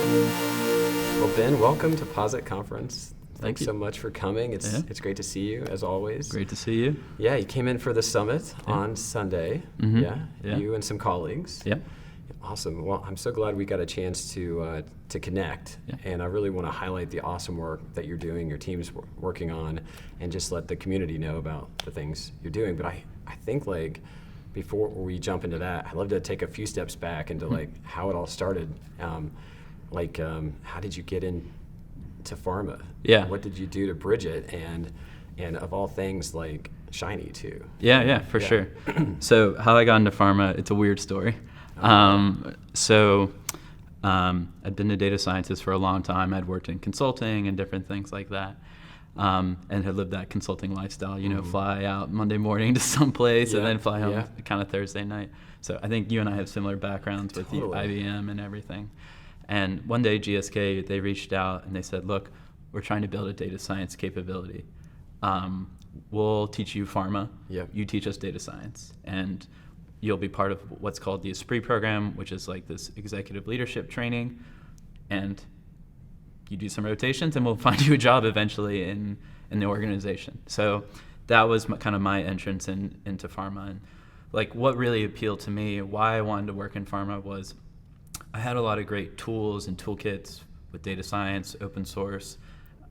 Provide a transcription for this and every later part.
Well, Ben, welcome to Posit Conference. Thank you so much for coming. It's great to see you, as always. Great to see you. Yeah, you came in for the summit on Sunday. Mm-hmm. You and some colleagues. Yep. Awesome. Well, I'm so glad we got a chance to connect, and I really want to highlight the awesome work that you're doing, your team's working on, and just let the community know about the things you're doing. But I think, like, before we jump into that, I'd love to take a few steps back into like how it all started. How did you get into pharma? Yeah. What did you do to bridge it? And of all things, like shiny too. Yeah, for sure. So how I got into pharma, it's a weird story. I'd been a data scientist for a long time. I'd worked in consulting and different things like that. And had lived that consulting lifestyle, fly out Monday morning to some place and then fly home kind of Thursday night. So I think you and I have similar backgrounds with the IBM and everything. And one day GSK, they reached out and they said, look, we're trying to build a data science capability. We'll teach you pharma, you teach us data science. And you'll be part of what's called the Esprit program, which is like this executive leadership training. And you do some rotations and we'll find you a job eventually in the organization. So that was kind of my entrance into pharma. And like what really appealed to me, why I wanted to work in pharma was I had a lot of great tools and toolkits with data science, open source,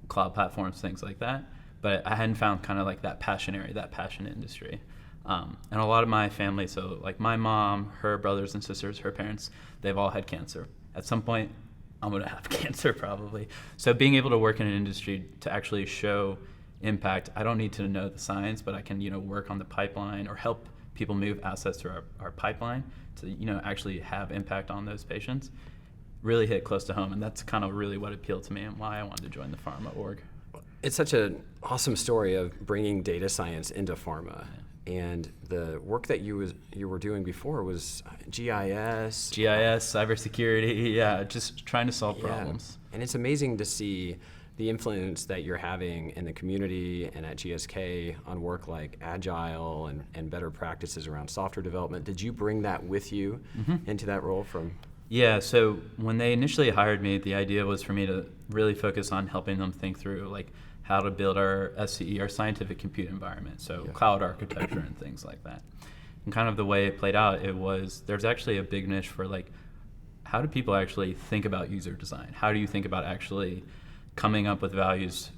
cloud platforms, things like that. But I hadn't found kind of like that passion industry. And a lot of my family, so like my mom, her brothers and sisters, her parents, they've all had cancer. At some point, I'm going to have cancer probably. So being able to work in an industry to actually show impact, I don't need to know the science, but I can, work on the pipeline or help people move assets through our pipeline to, actually have impact on those patients, really hit close to home. And that's kind of really what appealed to me and why I wanted to join the pharma org. It's such an awesome story of bringing data science into pharma. And the work that you were doing before was GIS, cybersecurity, just trying to solve problems. And it's amazing to see the influence that you're having in the community and at GSK on work like Agile and better practices around software development. Did you bring that with you into that role from? Yeah, so when they initially hired me, the idea was for me to really focus on helping them think through like how to build our SCE, our scientific compute environment, so cloud architecture and things like that. And kind of the way it played out, there's actually a big niche for like, how do people actually think about user design? How do you think about actually coming up with values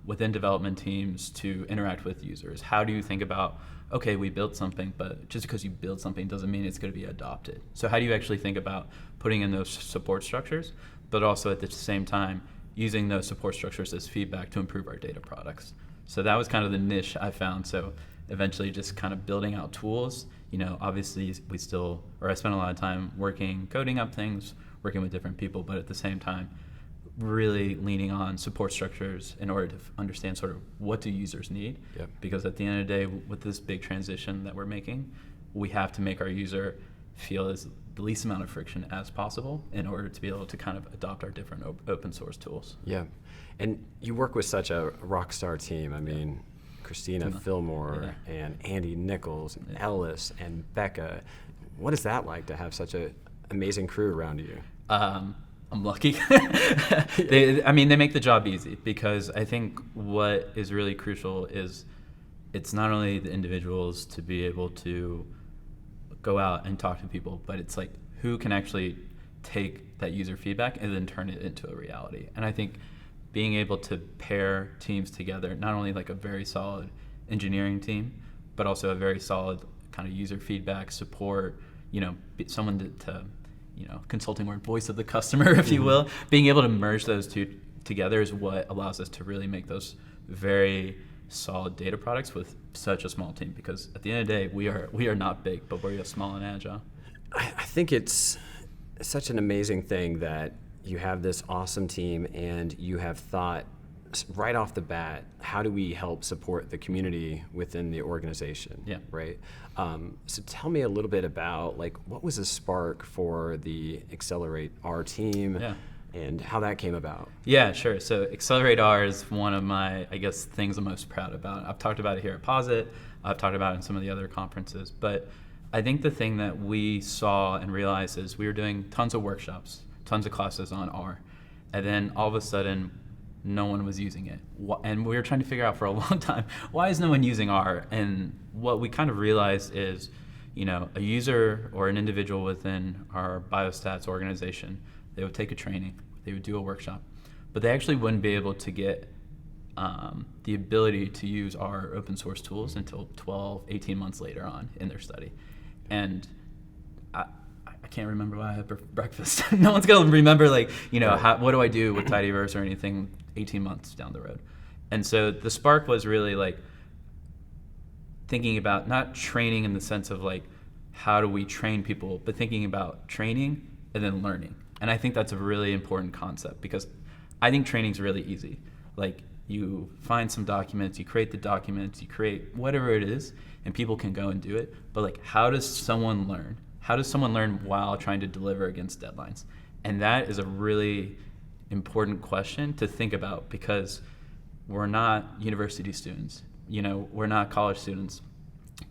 within development teams to interact with users? How do you think about, okay, we built something, but just because you build something doesn't mean it's going to be adopted. So how do you actually think about putting in those support structures, but also at the same time, using those support structures as feedback to improve our data products? So that was kind of the niche I found. So eventually just kind of building out tools. Obviously I spent a lot of time coding up things, working with different people, but at the same time, really leaning on support structures in order to understand sort of what do users need. Because at the end of the day, with this big transition that we're making, we have to make our user feel as the least amount of friction as possible in order to be able to kind of adopt our different open source tools. Yeah, and you work with such a rock star team. I mean, Christina Fillmore and Andy Nichols and Ellis and Becca. What is that like to have such an amazing crew around you? I'm lucky. They make the job easy because I think what is really crucial is it's not only the individuals to be able to go out and talk to people, but it's like who can actually take that user feedback and then turn it into a reality. And I think being able to pair teams together, not only like a very solid engineering team, but also a very solid kind of user feedback support, someone to consulting word, voice of the customer, if you will, being able to merge those two together is what allows us to really make those very solid data products with such a small team. Because at the end of the day, we are not big, but we're small and agile. I think it's such an amazing thing that you have this awesome team and you have thought right off the bat, how do we help support the community within the organization? Right. So tell me a little bit about like what was the spark for the Accelerate R team and how that came about? Yeah, sure. So Accelerate R is one of my, things I'm most proud about. I've talked about it here at Posit. I've talked about it in some of the other conferences. But I think the thing that we saw and realized is we were doing tons of workshops, tons of classes on R. And then all of a sudden, no one was using it. And we were trying to figure out for a long time, why is no one using R? And what we kind of realized is, a user or an individual within our biostats organization, they would take a training, they would do a workshop, but they actually wouldn't be able to get the ability to use our open source tools until 12, 18 months later on in their study. And I can't remember what I had for breakfast. No one's going to remember, what do I do with Tidyverse or anything 18 months down the road. And so the spark was really thinking about not training in the sense of how do we train people, but thinking about training and then learning. And I think that's a really important concept, because I think training's really easy. You find some documents, you create the documents, you create whatever it is, and people can go and do it. But how does someone learn? How does someone learn while trying to deliver against deadlines? And that is a really important question to think about, because we're not university students. We're not college students.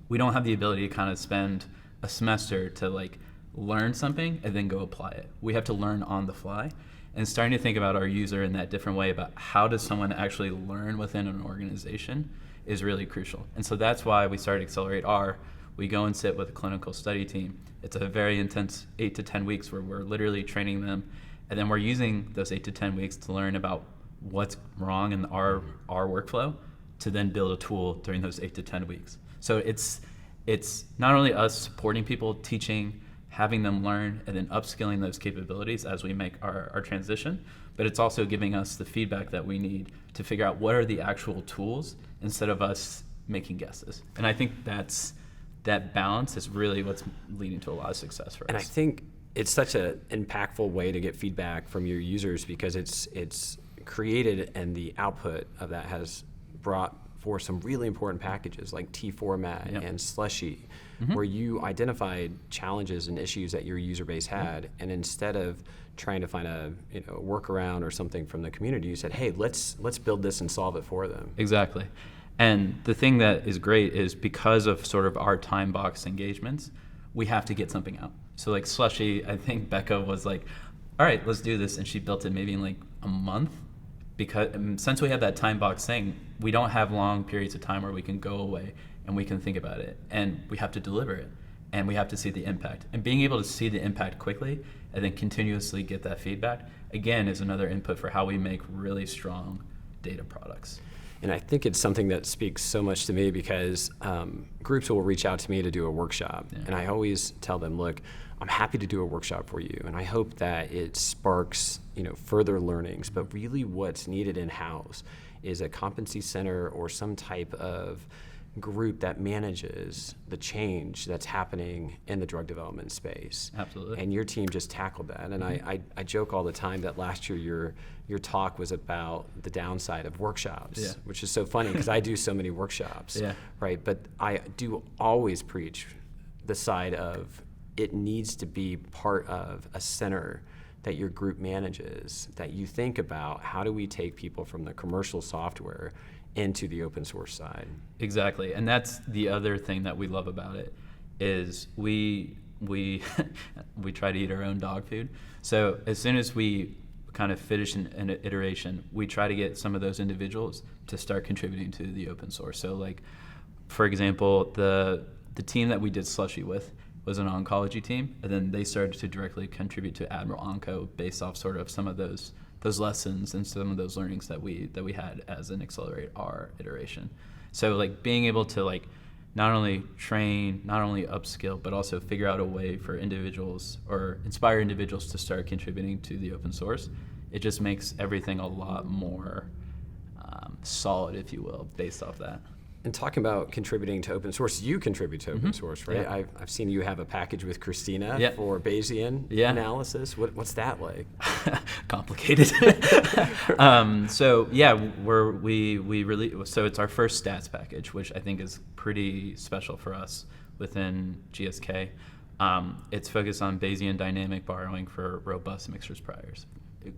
We don't have the ability to kind of spend a semester to learn something and then go apply it. We have to learn on the fly. And starting to think about our user in that different way, about how does someone actually learn within an organization, is really crucial. And so that's why we started Accelerate R. We go and sit with a clinical study team. It's a very intense 8 to 10 weeks where we're literally training them. And then we're using those 8 to 10 weeks to learn about what's wrong in our workflow, to then build a tool during those 8 to 10 weeks. So it's not only us supporting people, teaching, having them learn, and then upskilling those capabilities as we make our transition, but it's also giving us the feedback that we need to figure out what are the actual tools instead of us making guesses. And I think that balance is really what's leading to a lot of success for us. And I think it's such an impactful way to get feedback from your users, because it's created, and the output of that has brought for some really important packages like T-format and Slushy, where you identified challenges and issues that your user base had, and instead of trying to find a workaround or something from the community, you said, hey, let's build this and solve it for them. Exactly. And the thing that is great is, because of sort of our time box engagements, we have to get something out. So Slushy, I think Becca was all right, let's do this, and she built it maybe in a month. Because since we have that time box thing, we don't have long periods of time where we can go away and we can think about it, and we have to deliver it, and we have to see the impact. And being able to see the impact quickly and then continuously get that feedback, again, is another input for how we make really strong data products. And I think it's something that speaks so much to me, because groups will reach out to me to do a workshop, and I always tell them, look, I'm happy to do a workshop for you, and I hope that it sparks further learnings. But really, what's needed in-house is a competency center or some type of group that manages the change that's happening in the drug development space. Absolutely. And your team just tackled that. And I joke all the time that last year your talk was about the downside of workshops, which is so funny, because I do so many workshops, right? But I do always preach the side of, it needs to be part of a center that your group manages, that you think about, how do we take people from the commercial software into the open source side? Exactly. And that's the other thing that we love about it, is we try to eat our own dog food. So as soon as we kind of finish an iteration, we try to get some of those individuals to start contributing to the open source. So for example, the team that we did Slushy with was an oncology team, and then they started to directly contribute to Admiral Onco based off sort of some of those lessons and some of those learnings that we had as an Accelerate R iteration. So being able to not only train, not only upskill, but also figure out a way for individuals or inspire individuals to start contributing to the open source, it just makes everything a lot more solid, if you will, based off that. And talking about contributing to open source, you contribute to open source, right? Yeah. I've seen you have a package with Christina for Bayesian analysis. What's that like? Complicated. So it's our first stats package, which I think is pretty special for us within GSK. It's focused on Bayesian dynamic borrowing for robust mixtures priors.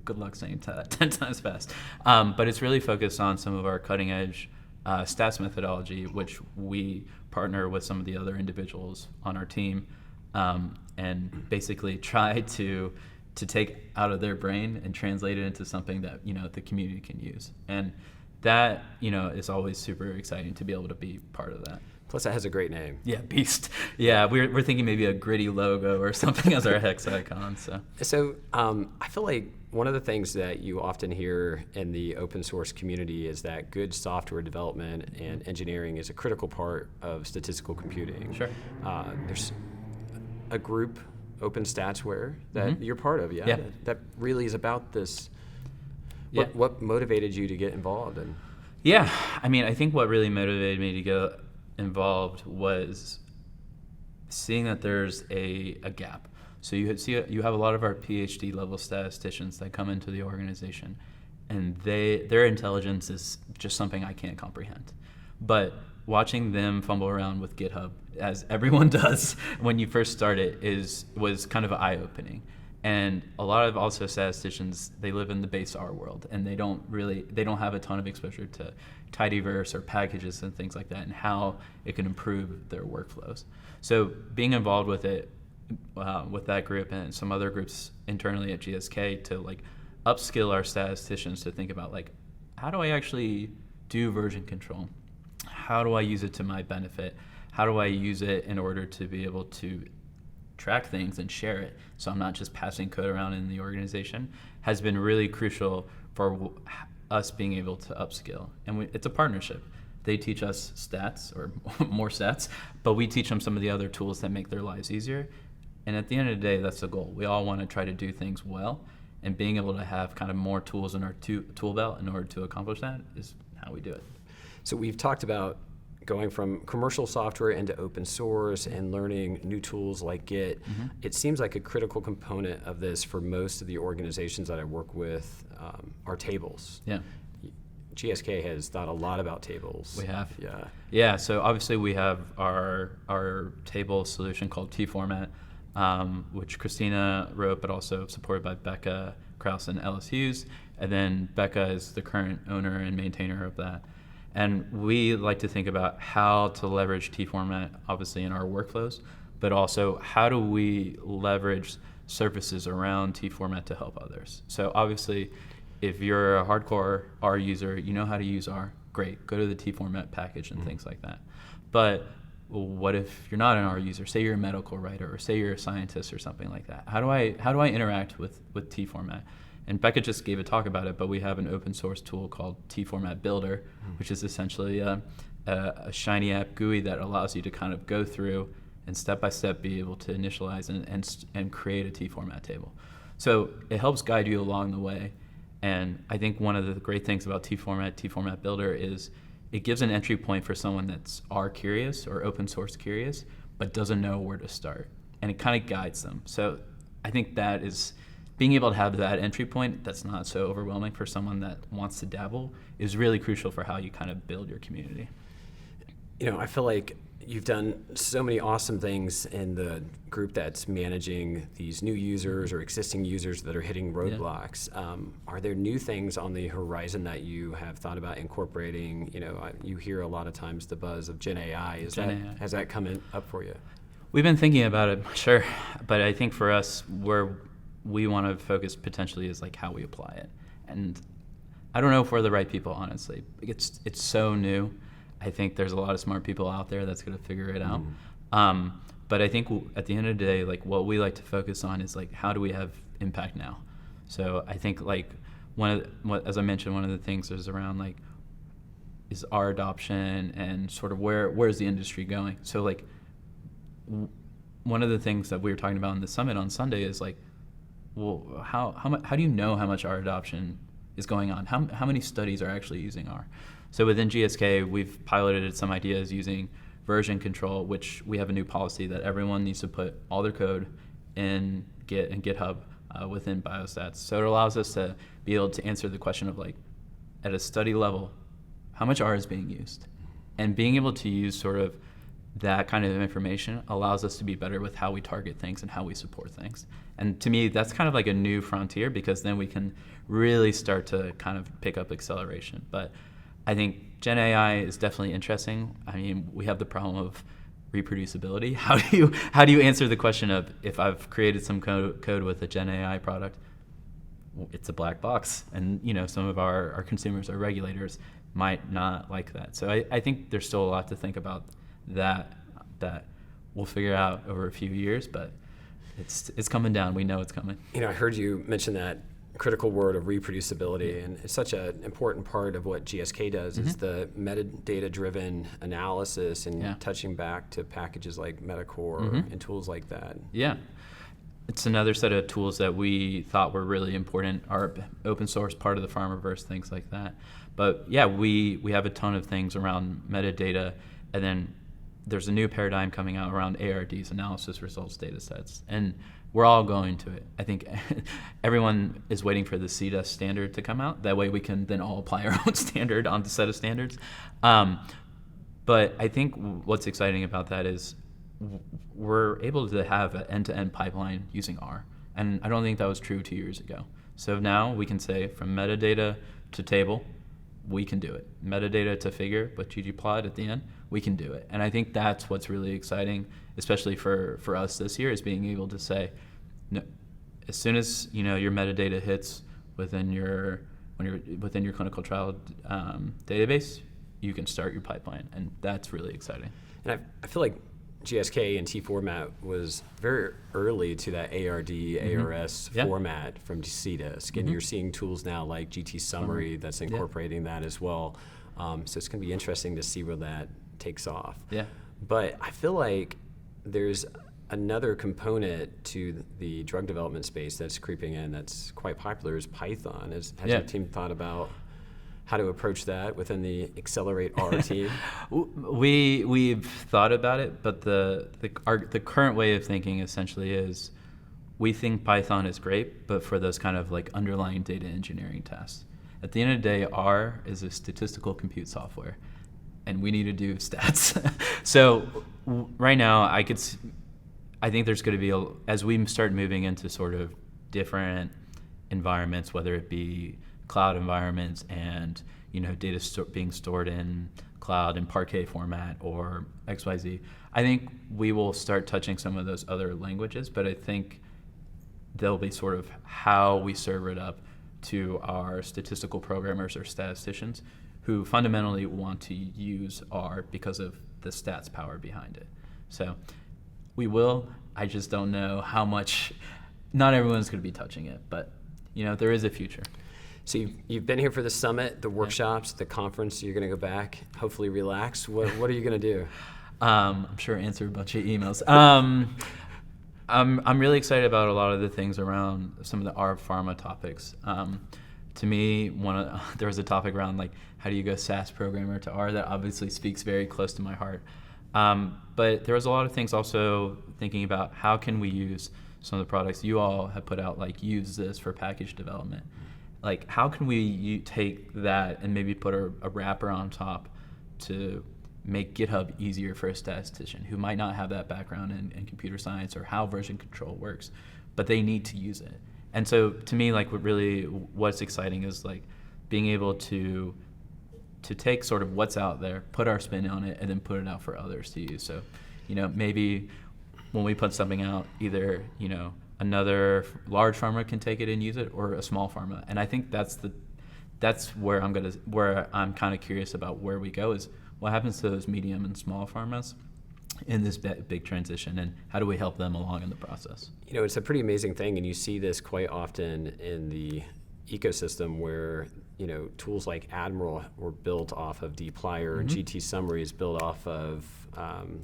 Good luck saying that 10 times fast. But it's really focused on some of our cutting edge stats methodology, which we partner with some of the other individuals on our team, and basically try to to take out of their brain and translate it into something that, the community can use. And that, is always super exciting to be able to be part of that. Plus, it has a great name. Yeah, Beast. Yeah, we're thinking maybe a gritty logo or something as our hex icon. So I feel like one of the things that you often hear in the open source community is that good software development and engineering is a critical part of statistical computing. Sure. There's a group, OpenStatsWare, that you're part of, that really is about this. What motivated you to get involved? Yeah, I think what really motivated me to get involved was seeing that there's a gap. So you have a lot of our PhD level statisticians that come into the organization, and their intelligence is just something I can't comprehend. But watching them fumble around with GitHub, as everyone does when you first start it, was kind of eye-opening. And a lot of also statisticians, they live in the base R world, and they don't have a ton of exposure to tidyverse or packages and things like that, and how it can improve their workflows. So being involved with it, with that group and some other groups internally at GSK, to upskill our statisticians to think about how do I actually do version control? How do I use it to my benefit? How do I use it in order to be able to track things and share it, so I'm not just passing code around in the organization, has been really crucial for us being able to upskill. And it's a partnership. They teach us stats, or more stats, but we teach them some of the other tools that make their lives easier. And at the end of the day, that's the goal. We all want to try to do things well, and being able to have kind of more tools in our tool belt in order to accomplish that is how we do it. So we've talked about going from commercial software into open source and learning new tools like Git. It seems like a critical component of this for most of the organizations that I work with are tables. Yeah. GSK has thought a lot about tables. We have. Yeah. Yeah, so obviously we have our table solution called T-Format, which Christina wrote, but also supported by Becca Krause and Ellis Hughes. And then Becca is the current owner and maintainer of that. And we like to think about how to leverage T-Format, obviously, in our workflows, but also how do we leverage services around T-Format to help others. So obviously, if you're a hardcore R user, you know how to use R, great, go to the T-Format package and things like that. But what if you're not an R user? Say you're a medical writer, or say you're a scientist or something like that. How do I interact with T-Format? And Becca just gave a talk about it, but we have an open source tool called T-Format Builder, which is essentially a Shiny app GUI that allows you to kind of go through and step by step be able to initialize and create a T-Format table. So it helps guide you along the way. And I think one of the great things about T-Format Builder is it gives an entry point for someone that's R curious or open source curious, but doesn't know where to start. And it kind of guides them. So I think that is, being able to have that entry point that's not so overwhelming for someone that wants to dabble is really crucial for how you kind of build your community. I feel like you've done so many awesome things in the group that's managing these new users or existing users that are hitting roadblocks. Yeah. Are there new things on the horizon that you have thought about incorporating? You hear a lot of times the buzz of Gen AI. Has that come up for you? We've been thinking about it, sure. But I think for us, where we want to focus potentially is how we apply it. And I don't know if we're the right people, honestly. It's so new. I think there's a lot of smart people out there that's going to figure it out. But I think at the end of the day, what we like to focus on is how do we have impact now? So I think as I mentioned, one of the things is around is our adoption and sort of where's the industry going. So one of the things that we were talking about in the summit on Sunday is well, how do you know how much R adoption is going on? How many studies are actually using R? So within GSK, we've piloted some ideas using version control, which we have a new policy that everyone needs to put all their code in Git and GitHub within biostats. So it allows us to be able to answer the question of at a study level, how much R is being used? And being able to use sort of that kind of information allows us to be better with how we target things and how we support things. And to me, that's kind of a new frontier, because then we can really start to kind of pick up acceleration. But I think Gen AI is definitely interesting. I mean, we have the problem of reproducibility. How do you answer the question of, if I've created some code with a Gen AI product, it's a black box, and some of our consumers or regulators might not like that. So I think there's still a lot to think about that we'll figure out over a few years, but it's coming down. We know it's coming. I heard you mention that critical word of reproducibility, and it's such an important part of what GSK does, is the metadata-driven analysis and touching back to packages like Metacore and tools like that. Yeah. It's another set of tools that we thought were really important, our open source part of the Farmerverse, things like that. But yeah, we have a ton of things around metadata, and then there's a new paradigm coming out around ARDs, analysis results data sets, and we're all going to it. I think everyone is waiting for the CDS standard to come out. That way we can then all apply our own standard on the set of standards. But I think what's exciting about that is we're able to have an end-to-end pipeline using R. And I don't think that was true 2 years ago. So now we can say from metadata to table, we can do it. Metadata to figure, but ggplot at the end, we can do it. And I think that's what's really exciting, especially for us this year, is being able to say, no, as soon as your metadata hits within your clinical trial database, you can start your pipeline, and that's really exciting. And I feel like GSK and T format was very early to that ARD, ARS format from CDISC, and you're seeing tools now like GT Summary that's incorporating that as well. So it's going to be interesting to see where that takes off. Yeah. But I feel like there's another component to the drug development space that's creeping in that's quite popular, is Python. Has your team thought about how to approach that within the Accelerate R team? We've thought about it, but the current way of thinking essentially is, we think Python is great, but for those kind of like underlying data engineering tasks. At the end of the day, R is a statistical compute software, and we need to do stats. So right now, I think there's going to be, as we start moving into sort of different environments, whether it be cloud environments and data being stored in cloud in Parquet format or XYZ, I think we will start touching some of those other languages, but I think they'll be sort of how we serve it up to our statistical programmers or statisticians who fundamentally want to use R because of the stats power behind it. So we will. I just don't know how much. Not everyone's going to be touching it, but there is a future. So you've been here for the summit, the workshops, the conference. You're going to go back, hopefully relax. What are you going to do? I'm sure answer a bunch of emails. I'm really excited about a lot of the things around some of the R pharma topics. To me, there was a topic around like, how do you go SAS programmer to R? That obviously speaks very close to my heart. But there was a lot of things also thinking about how can we use some of the products you all have put out, like use this for package development. Like, how can we take that and maybe put a wrapper on top to make GitHub easier for a statistician who might not have that background in computer science or how version control works, but they need to use it. And so to me, like what's exciting is like being able to take sort of what's out there, put our spin on it, and then put it out for others to use. So, maybe when we put something out, either, another large pharma can take it and use it, or a small pharma. And I think that's where I'm kind of curious about where we go, is what happens to those medium and small pharmas in this big transition, and how do we help them along in the process? It's a pretty amazing thing, and you see this quite often in the ecosystem where tools like Admiral were built off of dplyr, GT Summary is built off of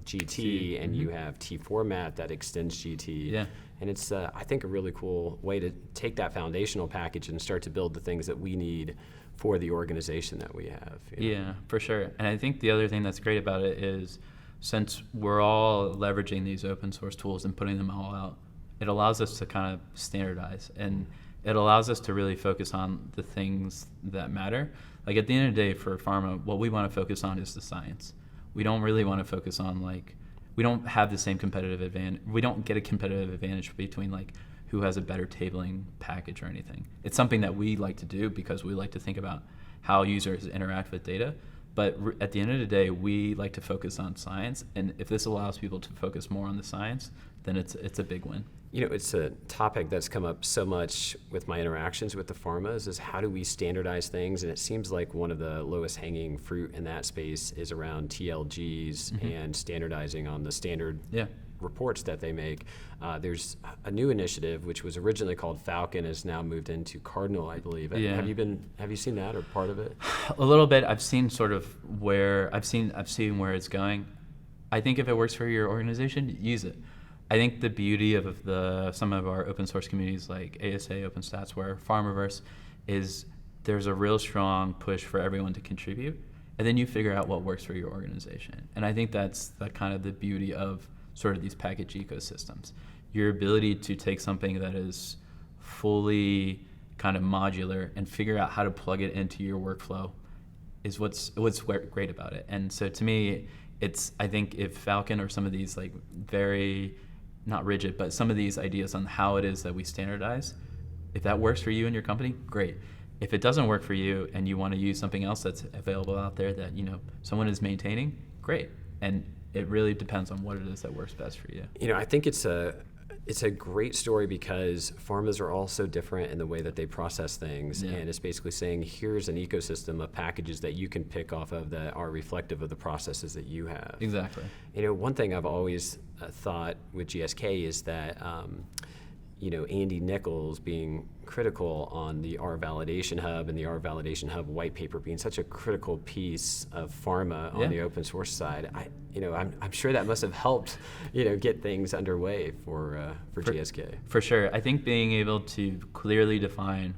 GT, and you have T format that extends GT. Yeah. And it's, I think, a really cool way to take that foundational package and start to build the things that we need for the organization that we have. Yeah, for sure. And I think the other thing that's great about it is, since we're all leveraging these open source tools and putting them all out, it allows us to kind of standardize, and it allows us to really focus on the things that matter. Like at the end of the day, for pharma, what we want to focus on is the science. We don't really want to focus on we don't have the same competitive advantage. We don't get a competitive advantage between who has a better tabling package or anything. It's something that we like to do because we like to think about how users interact with data. But at the end of the day, we like to focus on science, and if this allows people to focus more on the science, then it's a big win. It's a topic that's come up so much with my interactions with the pharmas is how do we standardize things? And it seems like one of the lowest hanging fruit in that space is around TLGs and standardizing on the standard reports that they make. There's a new initiative which was originally called Falcon, has now moved into Cardinal, I believe. Yeah. Have you seen that or part of it? A little bit. I've seen sort of where I've seen where it's going. I think if it works for your organization, use it. I think the beauty of some of our open source communities like ASA, OpenStats, where Pharmaverse is, there's a real strong push for everyone to contribute, and then you figure out what works for your organization. And I think that's kind of the beauty of sort of these package ecosystems. Your ability to take something that is fully kind of modular and figure out how to plug it into your workflow is what's great about it. And so to me, I think if Falcon or some of these like very, not rigid, but some of these ideas on how it is that we standardize, if that works for you and your company, great. If it doesn't work for you and you want to use something else that's available out there that someone is maintaining, great. And it really depends on what it is that works best for you. I think it's a great story because pharmas are all so different in the way that they process things, and it's basically saying here's an ecosystem of packages that you can pick off of that are reflective of the processes that you have. Exactly. One thing I've always thought with GSK is that Andy Nichols being critical on the R Validation Hub and the R Validation Hub white paper being such a critical piece of pharma on the open source side. I'm sure that must have helped get things underway for GSK. For sure. I think being able to clearly define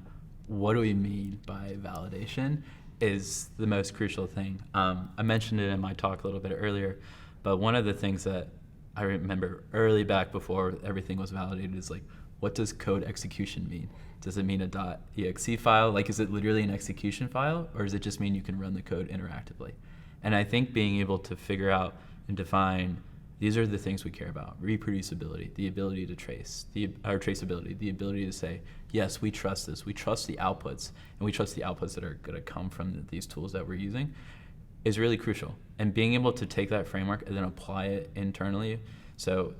what do we mean by validation is the most crucial thing. I mentioned it in my talk a little bit earlier, but one of the things that I remember early back before everything was validated is like, what does code execution mean? Does it mean a .exe file? Like, is it literally an execution file, or does it just mean you can run the code interactively? And I think being able to figure out and define, these are the things we care about: reproducibility, the ability to trace, traceability, the ability to say, yes, we trust this, we trust the outputs, and we trust the outputs that are going to come from these tools that we're using, is really crucial. And being able to take that framework and then apply it internally. So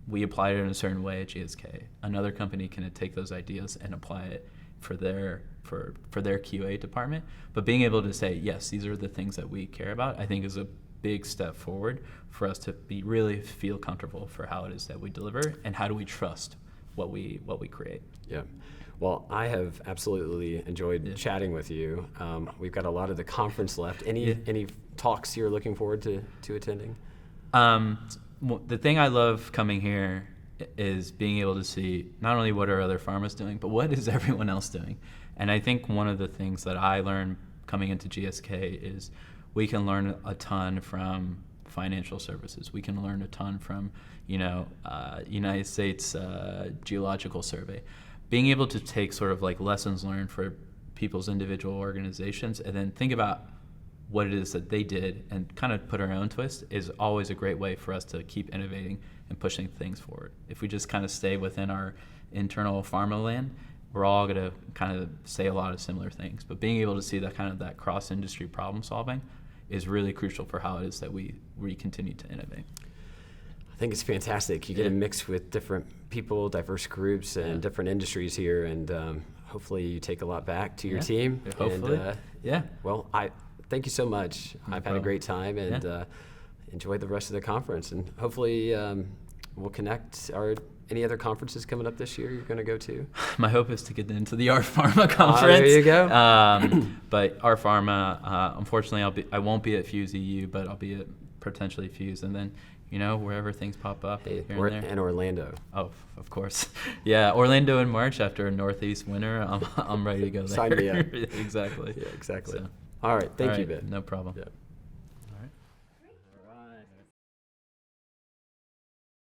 we applied it in a certain way at GSK. Another company can take those ideas and apply it for their QA department. But being able to say, yes, these are the things that we care about, I think is a big step forward for us to really feel comfortable for how it is that we deliver and how do we trust what we create. Yeah. Well, I have absolutely enjoyed chatting with you. We've got a lot of the conference left. Any talks you're looking forward to attending? The thing I love coming here is being able to see not only what are other pharmas doing, but what is everyone else doing. And I think one of the things that I learned coming into GSK is we can learn a ton from financial services. We can learn a ton from, United States Geological Survey. Being able to take sort of like lessons learned for people's individual organizations and then think about what it is that they did and kind of put our own twist is always a great way for us to keep innovating and pushing things forward. If we just kind of stay within our internal pharma land, we're all going to kind of say a lot of similar things. But being able to see that cross-industry problem solving is really crucial for how it is that we continue to innovate. I think it's fantastic. You get to mix with different people, diverse groups, and different industries here, and hopefully you take a lot back to your team. Hopefully. And, well, thank you so much. I've had a great time, and enjoy the rest of the conference. And hopefully we'll connect. Are any other conferences coming up this year you're going to go to? My hope is to get into the R Pharma conference. There you go. But R Pharma, unfortunately, I won't be at Fuse EU, but I'll be at potentially Fuse, and then wherever things pop up here and there. And Orlando. Oh, of course. Yeah, Orlando in March after a Northeast winter. I'm ready to go there. Sign me up. Exactly. Yeah, exactly. So. All right. Thank you, Ben. No problem. Yeah.